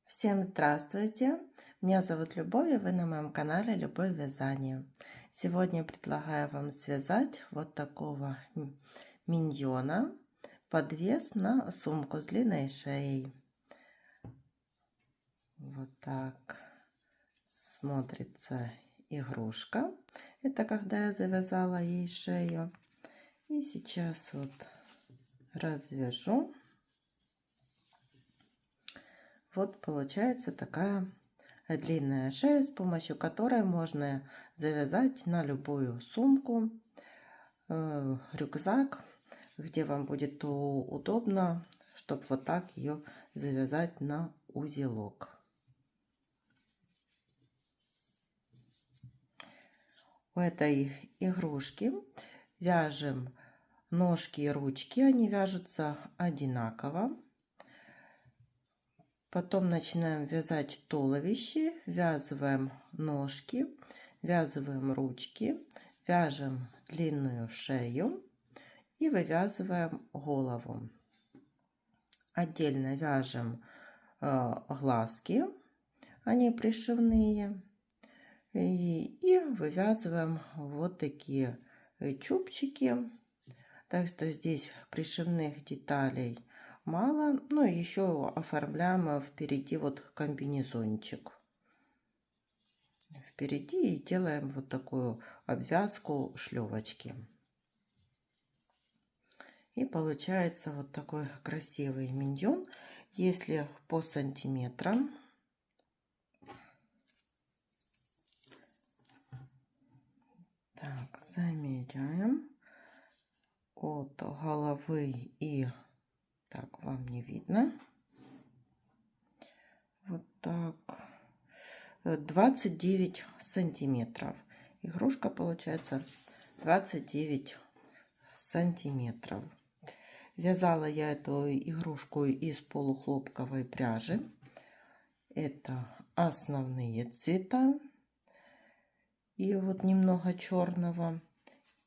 Всем здравствуйте! Меня зовут Любовь, и вы на моем канале Любовь Вязание. Сегодня предлагаю вам связать вот такого миньона, подвес на сумку с длинной шеей. Вот так смотрится игрушка. Это когда я завязала ей шею. И сейчас вот развяжу. Вот получается такая длинная шея, с помощью которой можно завязать на любую сумку, рюкзак, где вам будет удобно, чтобы вот так ее завязать на узелок. У этой игрушки вяжем ножки и ручки, они вяжутся одинаково. Потом начинаем вязать туловище, ввязываем ножки, ввязываем ручки, вяжем длинную шею и вывязываем голову. Отдельно вяжем глазки, они пришивные, и вывязываем вот такие чубчики. Так что здесь пришивных деталей мало. Ну и еще оформляем впереди вот комбинезончик. Впереди и делаем вот такую обвязку шлевочки. И получается вот такой красивый миньон. Если по сантиметрам, так, замеряем от головы и так, вам не видно, вот так, 29 сантиметров. Игрушка получается 29 сантиметров. Вязала я эту игрушку из полухлопковой пряжи. Это основные цвета. И вот немного черного.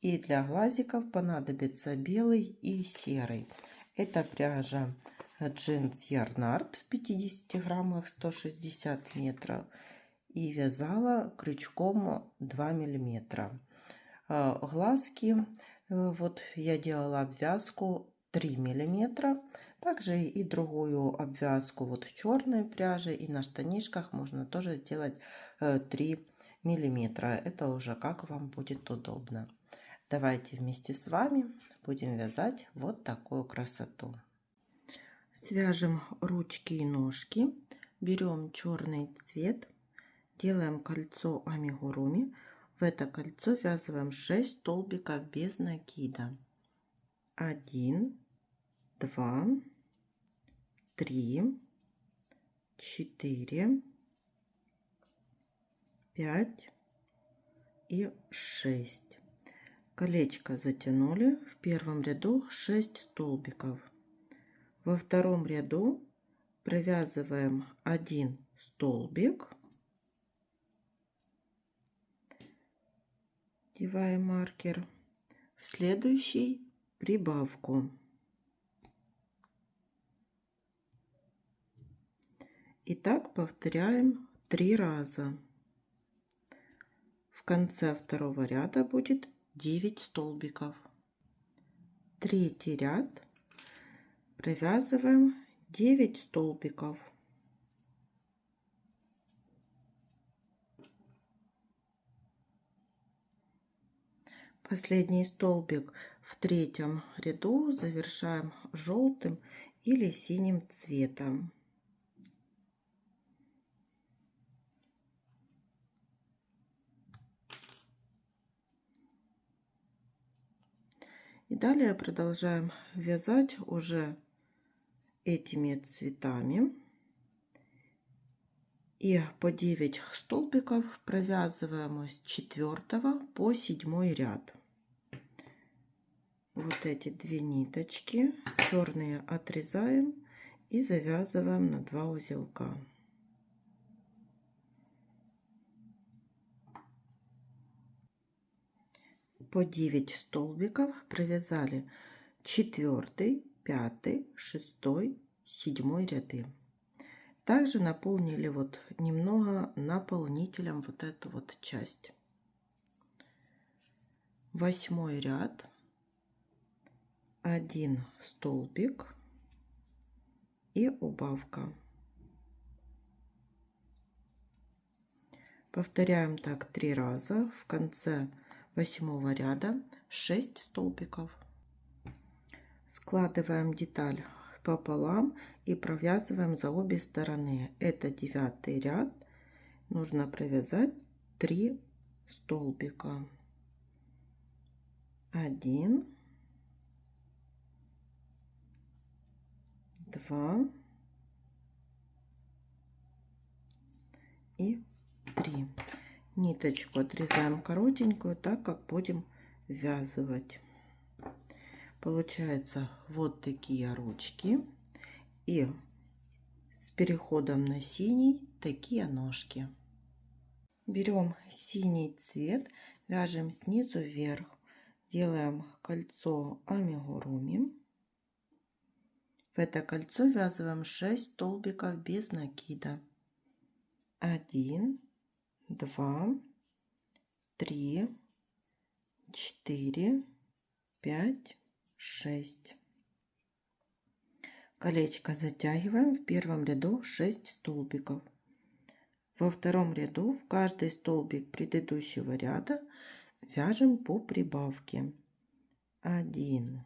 И для глазиков понадобится белый и серый. Это пряжа джинс Ярнард в 50 граммах, 160 метров. И вязала крючком 2 миллиметра. Глазки, вот я делала обвязку 3 миллиметра. Также и другую обвязку вот в черной пряже, и на штанишках можно тоже сделать 3 миллиметра. Это уже как вам будет удобно. Давайте вместе с вами будем вязать вот такую красоту. Свяжем ручки и ножки. Берем черный цвет. Делаем кольцо амигуруми. В это кольцо ввязываем 6 столбиков без накида. 1, 2, 3, 4, 5 и 6. Колечко затянули. В первом ряду 6 столбиков. Во втором ряду провязываем 1 столбик. Одеваем маркер. В следующий прибавку. И так повторяем 3 раза. В конце второго ряда будет 9 столбиков. Третий ряд провязываем 9 столбиков. Последний столбик в третьем ряду завершаем желтым или синим цветом. И далее продолжаем вязать уже этими цветами. И по 9 столбиков провязываем с 4 по 7 ряд. Вот эти 2 ниточки черные отрезаем и завязываем на 2 узелка. По 9 столбиков провязали 4, 5, 6, 7 ряды. Также наполнили вот немного наполнителем вот эту вот часть. 8 ряд, 1 столбик и убавка. Повторяем так 3 раза. В конце 8 ряда 6 столбиков. Складываем деталь пополам и провязываем за обе стороны. Это 9 ряд. Нужно провязать 3 столбика. 1, 2 и 3. Ниточку отрезаем коротенькую, так как будем ввязывать. Получается вот такие ручки и с переходом на синий такие ножки. Берем синий цвет, вяжем снизу вверх, делаем кольцо амигуруми. В это кольцо ввязываем 6 столбиков без накида. 1, 2, 3, 4, 5, 6. Колечко затягиваем. В первом ряду 6 столбиков. Во втором ряду в каждый столбик предыдущего ряда вяжем по прибавке. 1,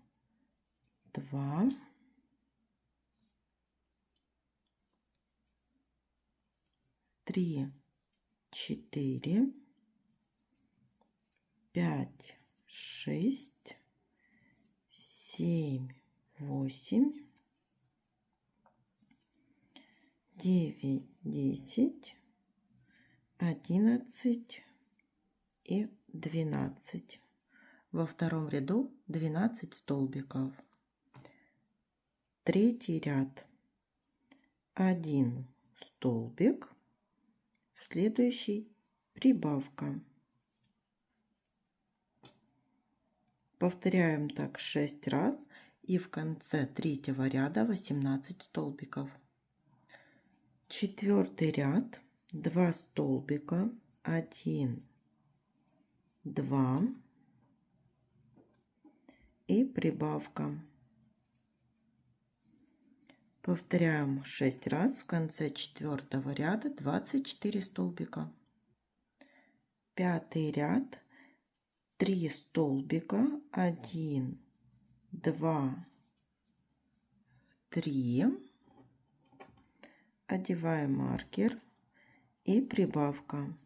2, 3, 4, 5, 6, 7, 8, 9, 10, 11 и 12. Во втором ряду 12 столбиков. Третий ряд 1 столбик, в следующий прибавка. Повторяем так 6 раз и в конце третьего ряда 18 столбиков. Четвертый ряд 2 столбика, 1, 2 и прибавка. Повторяем 6 раз, в конце четвертого ряда 24 столбика. Пятый ряд 3 столбика, 1, 2, 3. Одеваем маркер и прибавка.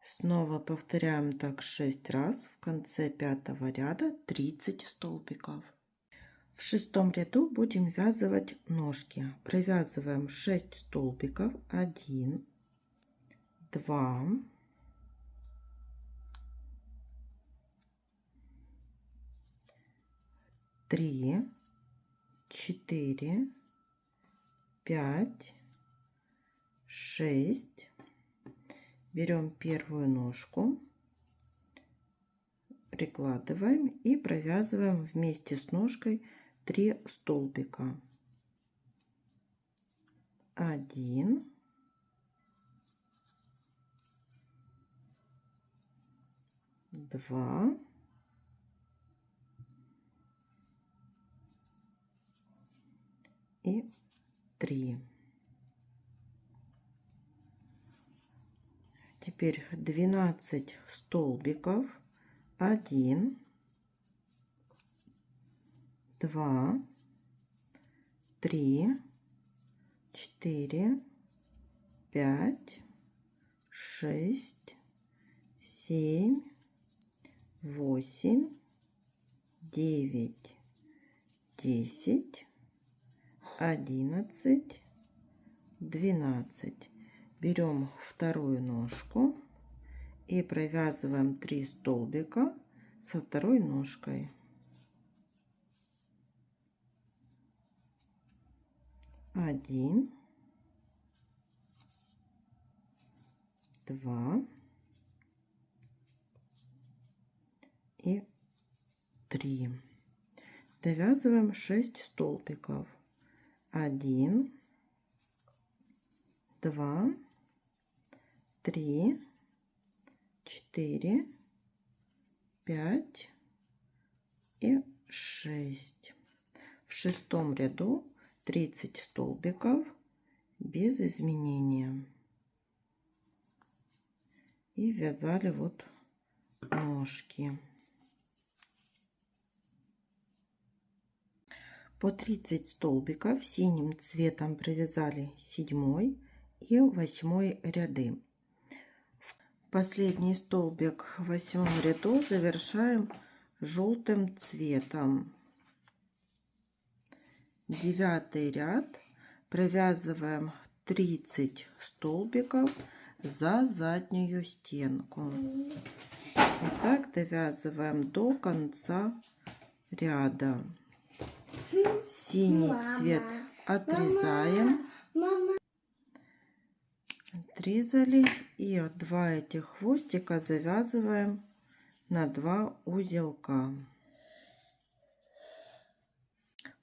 Снова повторяем так 6 раз, в конце пятого ряда 30 столбиков. В шестом ряду будем ввязывать ножки. Провязываем 6 столбиков, 1, 2, 3, 4, 5, 6. Берем первую ножку, прикладываем и провязываем вместе с ножкой 3 столбика. 1, 2, 3. Теперь 12 столбиков. 1, 2, 3, 4, 5, 6, 7, 8, 9, 10, 11, 12. Берем вторую ножку и провязываем 3 столбика со второй ножкой. 1, 2 и 3. Довязываем 6 столбиков. 1, 2, 3, 4, 5 и 6. В шестом ряду 30 столбиков без изменения. И вязали вот ножки. По 30 столбиков синим цветом провязали 7 и 8 ряды. Последний столбик в 8 ряду завершаем желтым цветом. 9 ряд провязываем 30 столбиков за заднюю стенку. И так довязываем до конца ряда. Синий цвет отрезаем. Отрезали, и 2 этих хвостика завязываем на 2 узелка.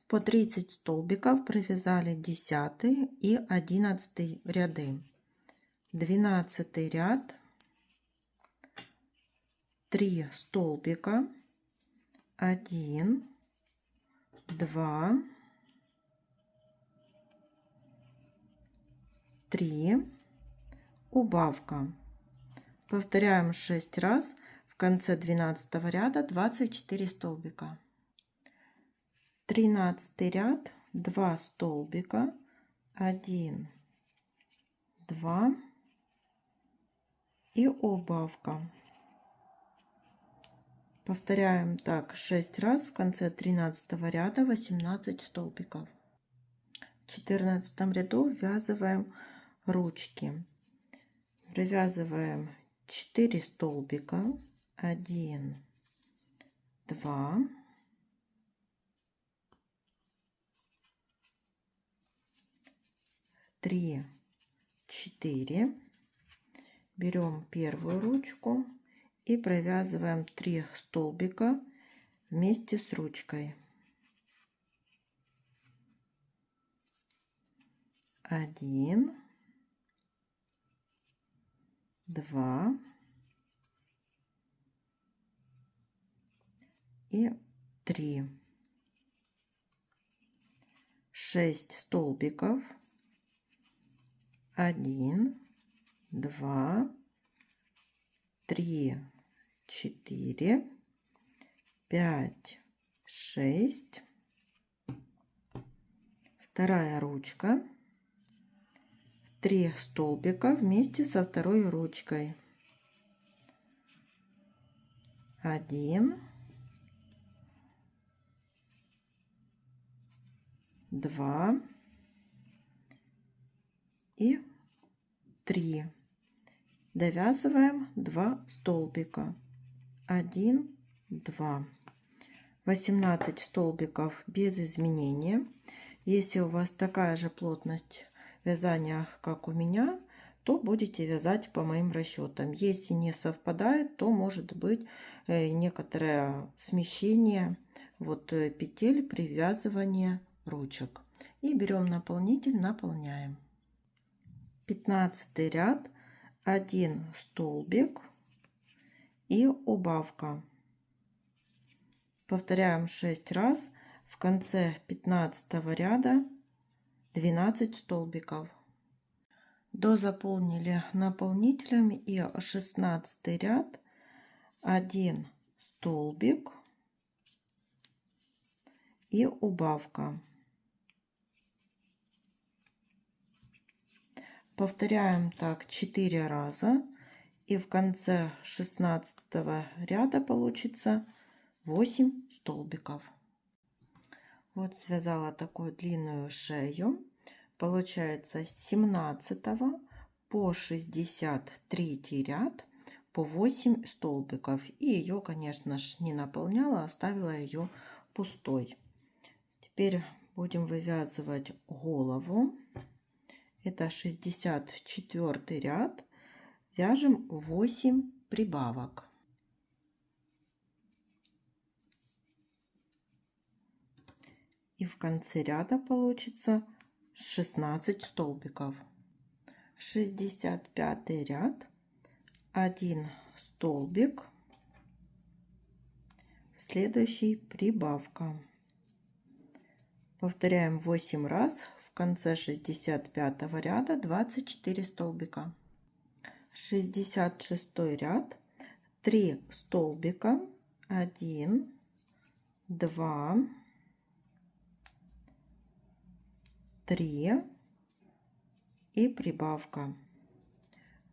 По 30 столбиков провязали 10 и 11 ряды. 12 ряд, 3 столбика, 1, 2, 3, убавка. Повторяем 6 раз. В конце 12 ряда 24 столбика. 13 ряд, 2 столбика, 1, 2 и убавка. Повторяем так 6 раз. В конце 13 ряда 18 столбиков. В 14 ряду ввязываем ручки. Провязываем 4 столбика, 1, 2, три, 4. Берем первую ручку и провязываем 3 столбика вместе с ручкой. 1, 2 и 3. 6 столбиков. 1, 2, 3, 4, 5, 6. Вторая ручка. 3 столбика вместе со второй ручкой. 1, 2 и 3. Довязываем 2 столбика. 1, 2. 18 столбиков без изменения. Если у вас такая же плотность вязания, как у меня, то будете вязать по моим расчетам. Если не совпадает, то может быть некоторое смещение вот петель привязывания ручек. И берем наполнитель, наполняем. 15 ряд, 1 столбик и убавка. Повторяем 6 раз. В конце 15 ряда 12 столбиков. Дозаполнили наполнителем, и 16 ряд, 1 столбик и убавка. Повторяем так 4 раза, и в конце 16 ряда получится 8 столбиков. Вот связала такую длинную шею. Получается с 17 по 63 ряд по 8 столбиков. И ее, конечно же, не наполняла, оставила ее пустой. Теперь будем вывязывать голову. Это 64 ряд. Вяжем 8 прибавок. И в конце ряда получится 16 столбиков. 65 ряд, 1 столбик, следующий прибавка. Повторяем 8 раз. В конце 65 ряда 24 столбика. 66 ряд, 3 столбика, 1, 2, 3 и прибавка.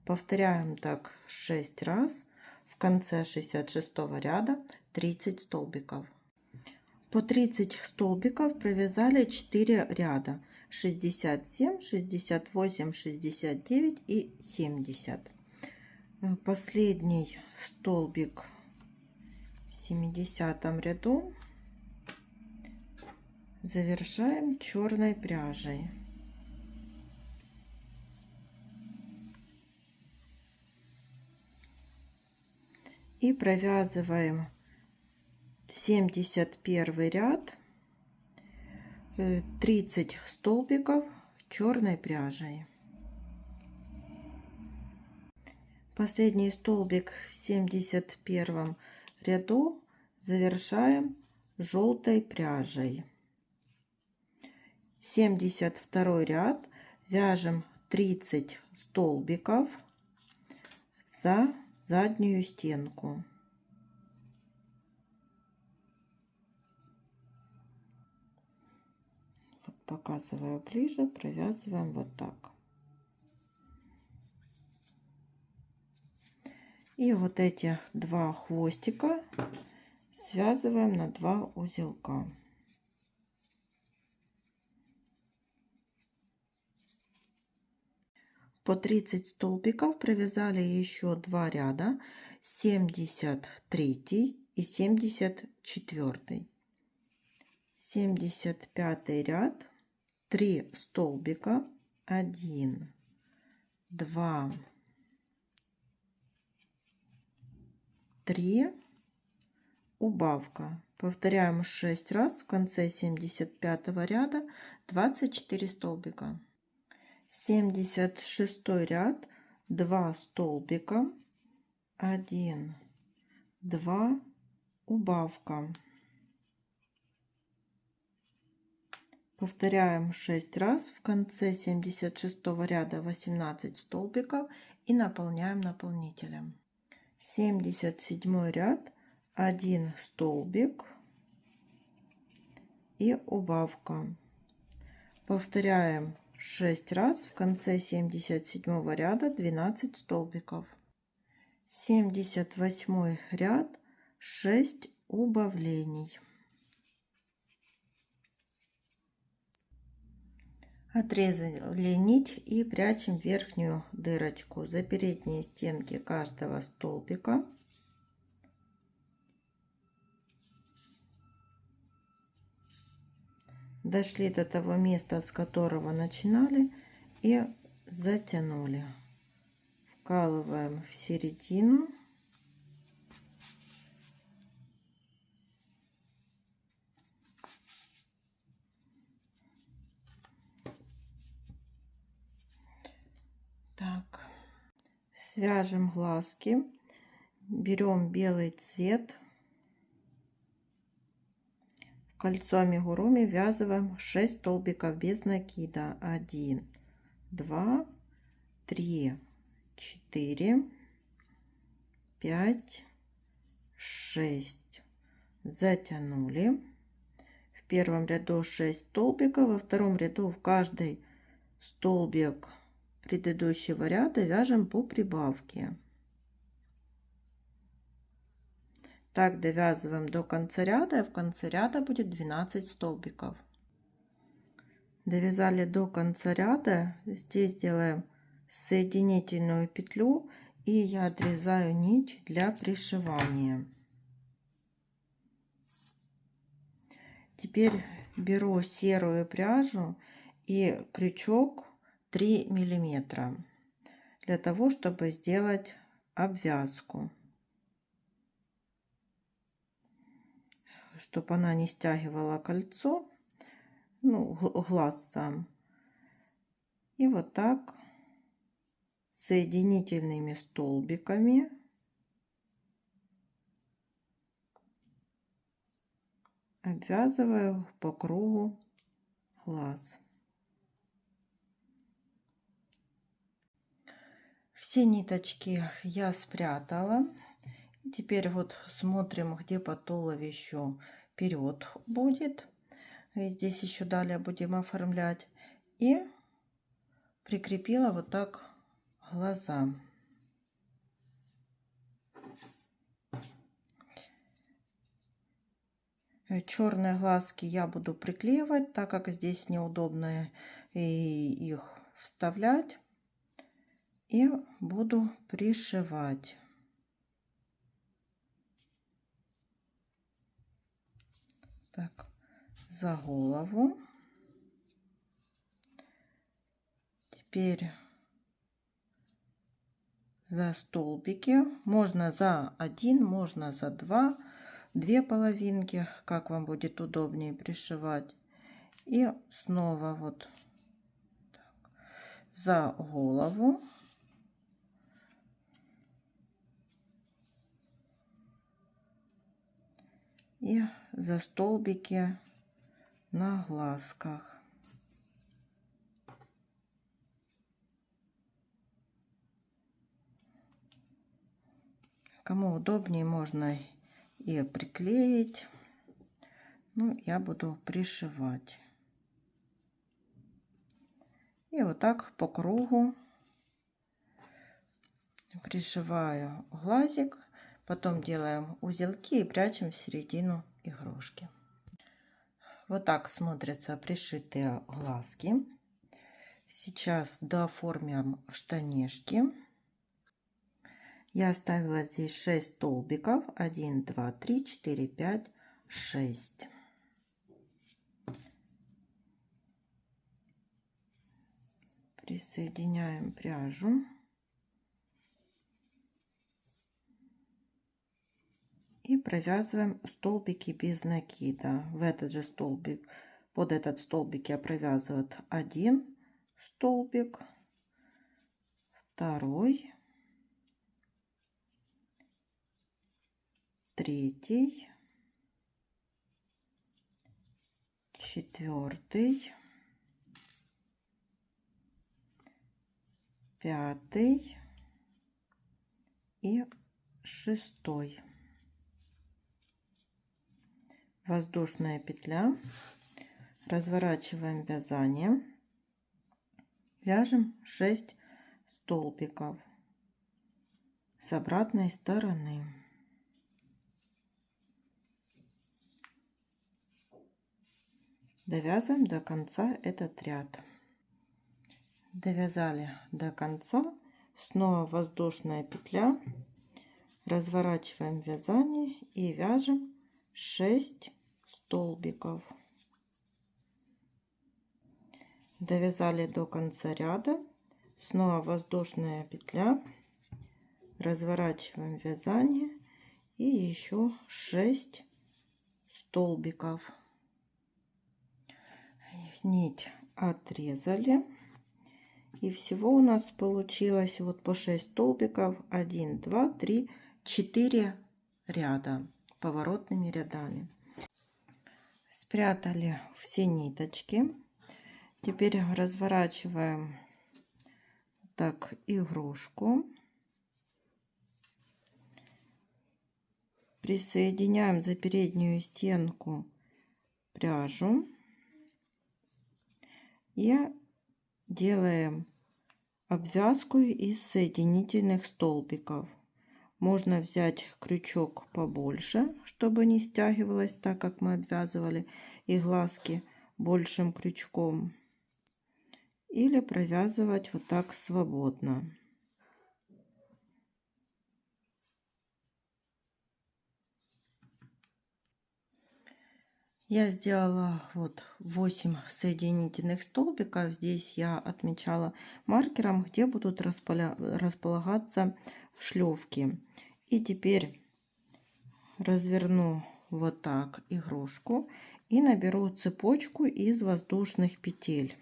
Повторяем так 6 раз. В конце 66 ряда 30 столбиков. По 30 столбиков провязали 4 ряда: 67, 68, 69 и 70. Последний столбик в 70 ряду завершаем черной пряжей. И провязываем 71 ряд, 30 столбиков черной пряжей. Последний столбик в 71 ряду завершаем желтой пряжей. 72 ряд, вяжем 30 столбиков за заднюю стенку. Вот показываю ближе, провязываем вот так. И вот эти два хвостика связываем на 2 узелка. По 30 столбиков провязали еще 2 ряда: 73 и 74. 75 ряд, 3 столбика, 1, 2, 3, убавка. Повторяем 6 раз. В конце 75 ряда 24 столбика. 76 ряд, 2 столбика, 1, 2, убавка. Повторяем 6 раз. В конце 76 ряда 18 столбиков и наполняем наполнителем. 77 ряд, 1 столбик и убавка. Повторяем 6 раз. В конце 77 ряда 12 столбиков. 78 ряд, 6 убавлений. Отрезали нить и прячем верхнюю дырочку за передние стенки каждого столбика. Дошли до того места, с которого начинали, и затянули. Вкалываем в середину. Так, свяжем глазки, берем белый цвет, в кольцо амигуруми ввязываем 6 столбиков без накида: 1, 2, 3, 4, 5, 6. Затянули. В первом ряду 6 столбиков, во втором ряду в каждый столбик предыдущего ряда вяжем по прибавке. Так довязываем до конца ряда, и в конце ряда будет 12 столбиков. Довязали до конца ряда. Здесь делаем соединительную петлю, и я отрезаю нить для пришивания. Теперь беру серую пряжу и крючок 3 миллиметра для того, чтобы сделать обвязку, чтобы она не стягивала кольцо, глаз сам. И вот так соединительными столбиками обвязываю по кругу глаз. Все ниточки я спрятала. Теперь вот смотрим, где по туловищу вперед будет. И здесь еще далее будем оформлять. И прикрепила вот так глаза. Черные глазки я буду приклеивать, так как здесь неудобно их вставлять. И буду пришивать. Так, за голову. Теперь за столбики. Можно за один, можно за два. Две половинки, как вам будет удобнее пришивать. И снова вот так, за голову. И за столбики на глазках. Кому удобнее, можно и приклеить. Ну, я буду пришивать. И вот так по кругу пришиваю глазик. Потом делаем узелки и прячем в середину игрушки. Вот так смотрятся пришитые глазки. Сейчас дооформим штанишки. Я оставила здесь 6 столбиков. 1, 2, 3, 4, 5, 6. Присоединяем пряжу. И провязываем столбики без накида. В этот же столбик, под этот столбик я провязываю один столбик, второй, третий, четвертый, пятый и шестой. Воздушная петля. Разворачиваем вязание. Вяжем 6 столбиков с обратной стороны. Довязываем до конца этот ряд. Довязали до конца. Снова воздушная петля. Разворачиваем вязание и вяжем 6 столбиков. Довязали до конца ряда. Снова воздушная петля. Разворачиваем вязание и еще 6 столбиков. Нить отрезали. И всего у нас получилось вот по 6 столбиков. 1, 2, 3, 4 ряда поворотными рядами. Спрятали все ниточки. Теперь разворачиваем так игрушку. Присоединяем за переднюю стенку пряжу. И делаем обвязку из соединительных столбиков. Можно взять крючок побольше, чтобы не стягивалось, так как мы обвязывали и глазки большим крючком. Или провязывать вот так свободно. Я сделала вот 8 соединительных столбиков. Здесь я отмечала маркером, где будут располагаться шлёвки. И теперь разверну вот так игрушку и наберу цепочку из воздушных петель.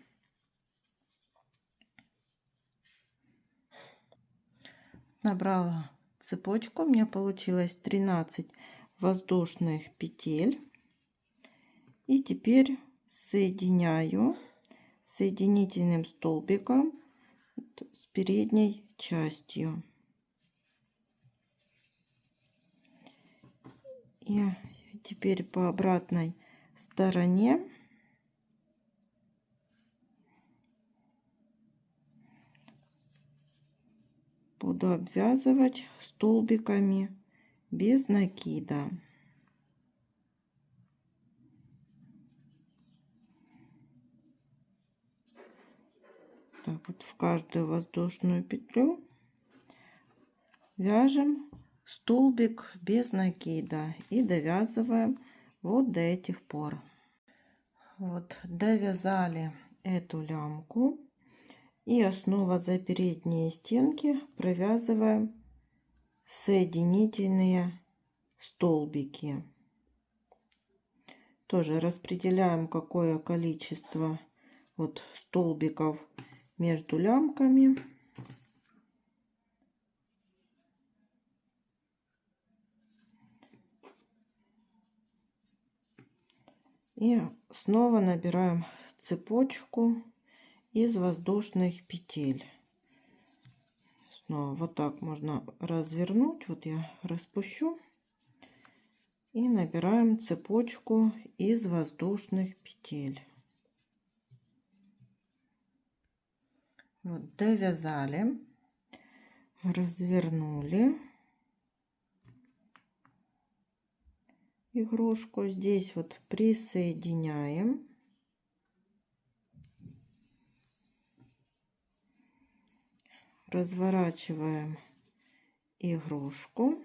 Набрала цепочку, у меня получилось 13 воздушных петель. И теперь соединяю соединительным столбиком с передней частью. И теперь по обратной стороне буду обвязывать столбиками без накида. Так вот, в каждую воздушную петлю вяжем столбик без накида и довязываем вот до этих пор. Вот довязали эту лямку, и снова за передние стенки провязываем соединительные столбики. Тоже распределяем, какое количество вот столбиков между лямками. И снова набираем цепочку из воздушных петель. Снова вот так можно развернуть. Вот я распущу. И набираем цепочку из воздушных петель. Вот довязали, развернули игрушку. Здесь вот присоединяем. Разворачиваем игрушку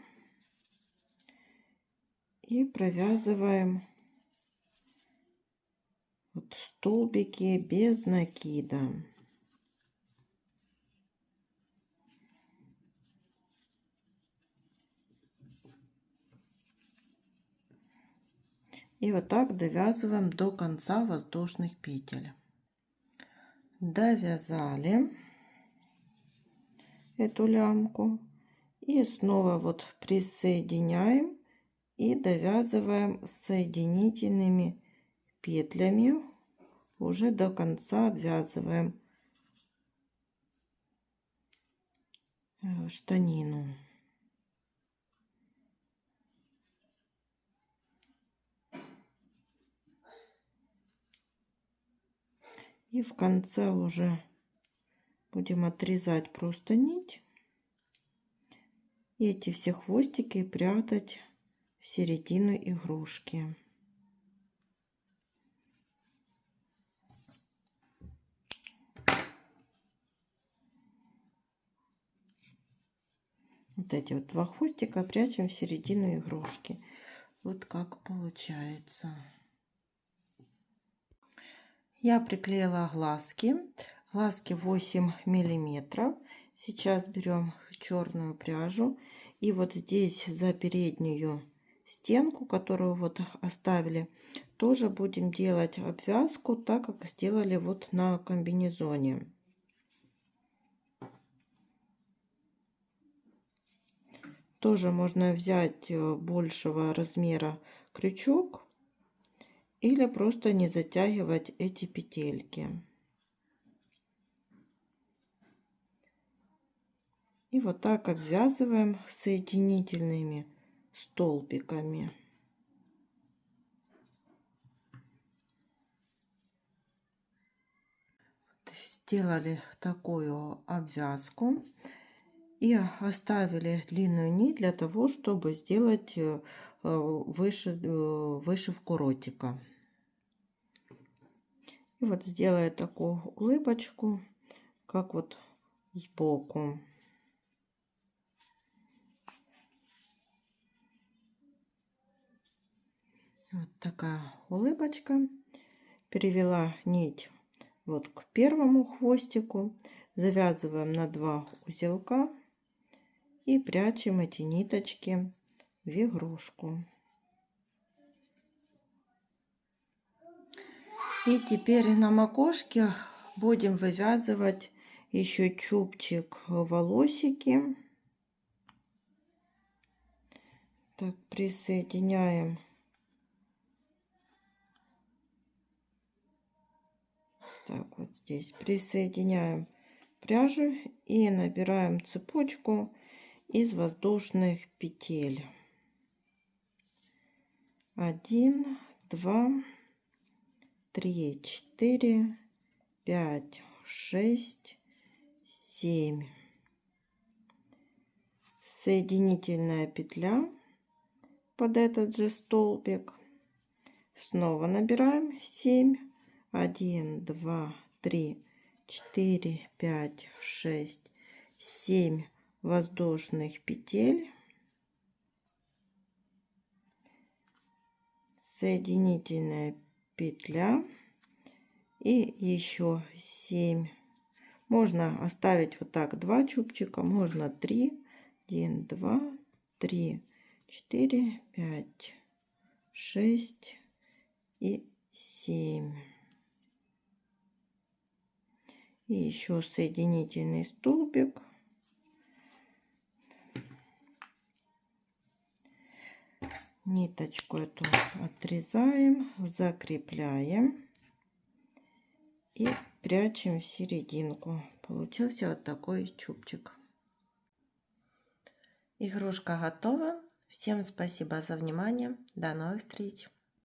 и провязываем вот столбики без накида. И вот так довязываем до конца воздушных петель. Довязали эту лямку и снова вот присоединяем и довязываем соединительными петлями, уже до конца обвязываем штанину. И в конце уже будем отрезать просто нить. И эти все хвостики прятать в середину игрушки. Вот эти вот два хвостика прячем в середину игрушки. Вот как получается. Я приклеила глазки. Глазки 8 миллиметров. Сейчас берем черную пряжу. И вот здесь за переднюю стенку, которую вот оставили, тоже будем делать обвязку, так как сделали вот на комбинезоне. Тоже можно взять большего размера крючок или просто не затягивать эти петельки. И вот так обвязываем соединительными столбиками. Сделали такую обвязку и оставили длинную нить для того, чтобы сделать вышивку ротика. И вот сделаю такую улыбочку, как вот сбоку. Вот такая улыбочка. Перевела нить вот к первому хвостику, завязываем на 2 узелка и прячем эти ниточки в игрушку. И теперь на макушке будем вывязывать еще чубчик волосики. Так, присоединяем так вот здесь присоединяем пряжу и набираем цепочку из воздушных петель. 1, 2, 3, 4, 5, 6, 7. Соединительная петля под этот же столбик. Снова набираем 7. 1, 2, 3, 4, 5, 6, 7 воздушных петель. Соединительная петля и еще 7. Можно оставить вот так 2 чубчика, можно 3. 1, 2, 3, 4, 5, 6 и 7. И еще соединительный столбик. Ниточку эту отрезаем, закрепляем и прячем в серединку. Получился вот такой чубчик. Игрушка готова. Всем спасибо за внимание. До новых встреч.